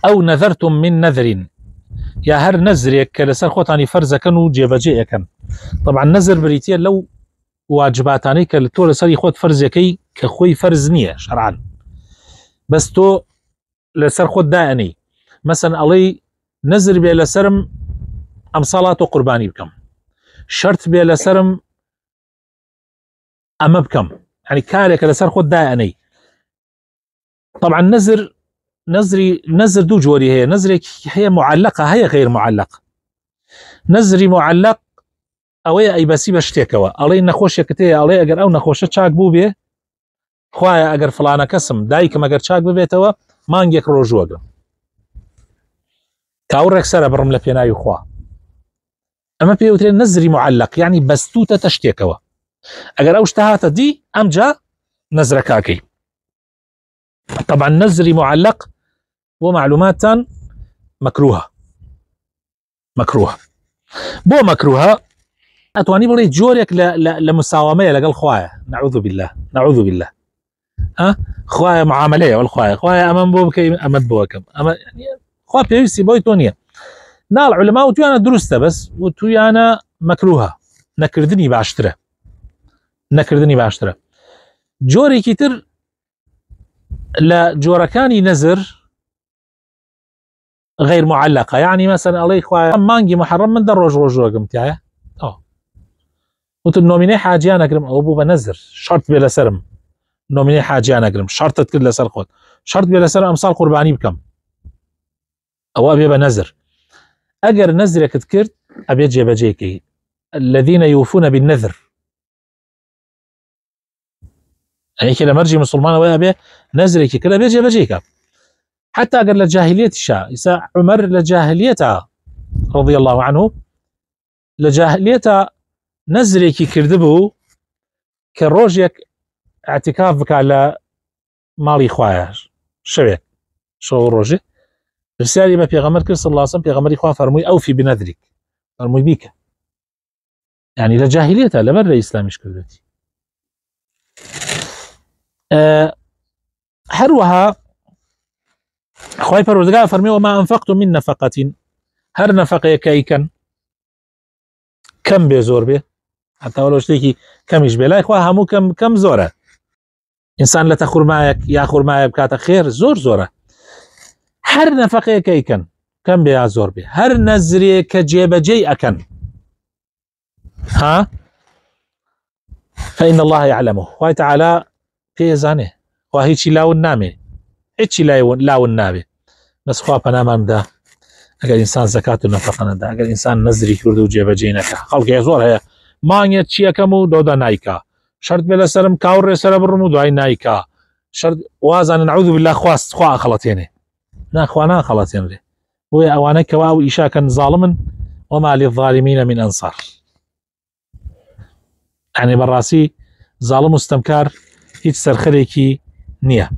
أو نذرتم من نذر يا هر نذرك لسر خوتاني فرز كان وجيبجي كان. طبعا نذر بريتيا لو واجباتاني كالتو لسر خود فرزكي كخوي فرز نية شرعا، بس تو لسر خود دائني مثلا علي نذر بي لسرم ام صلاة قرباني بكم، شرط بي لسرم ام بكم، يعني كارك لسر خود دائني. طبعا نذر دو جوري، هي نذرك هي معلقة هي غير معلقة. نذري معلق اوي اي بسي بشتكوا علي نخوش كتي علي اگر او نخوش چاك بو بي خوايا اگر فلانه كسم دايكم اگر چاك ببيتوا مانگيك روجوغ كاورك سر برم لبيناي خوا. اما بيوتري نذري معلق يعني بستوته تشتكوا اگر او اشتهات دي ام جا نذركاكي. طبعا نذري معلق ومعلومات مكروهه بو مكروهه اتواني بولي جوريك لمساومه لقال خوايا نعوذ بالله خوايا معامله والخوايا امام بوك امد بوكم اما يعني خوا بيسي بويتونيا نال علماء وتيانا درسته بس وتيانا مكروهه نكردني باشتره جوري كتر لا جوركاني نذر غير معلقه، يعني مثلا الله خوايا مانجي محرم من دروج روجوغم تاعي وتنوميني حاجه انا كرم ابو بنذر شرط بلا سرم نوميني حاجه انا كرم شرطت كل سر خود شرط بلا سرم امثال قرباني بكم او ابي بنذر اجر نذرك تكرت ابي جيبجيكي الذين يوفون بالنذر يعني كده مرجي مسلمان وابي نذرك كده ابي جيبجيك حتى اجر لجاهليه الشاء يسا عمر لجاهليتها رضي الله عنه لجاهليتها نذرك كردبو كروجيك اعتكافك على مالي خوايا شوية شو روجي رسالة ما بيغمر صلى الله عليه وسلم بيغمر خوا فرمي أوفي بنذرك فرمي بيك يعني لجاهليتها لبر الإسلام كردتي هروها خواي پروردگار فرمي وما أنفقتم من نفقة هر نفقه كيكن كم بزور به حتى ولو شتيكي كمش بلا إخوة همو كم زوره إنسان لا تخور معك ياخور معك بكاتا خير زوره هر نفقه كيكن كم بيا زور به هر نذري كجيبجي أكن فإن الله يعلمه خواهي تعالى في زانه وهيتشي لاو النامي هيتشي لاو النابي بس خواه بنامان ده اگر انسان زكاة النفقه نده اگر انسان نذري كردو جيبجي نكا خلق يزور هيا مانيت چيا كمو دودا نايكا شرط بلا سرم كاور سر برمو داي نايكا شرط وازن نعوذ بالله خواست خوا خلطينه نا خوانا خلطين هو اوانك واو إشاكا ظالما وما للظالمين من انصار يعني براسي ظالم مستمكار هيت سرخريكي نيه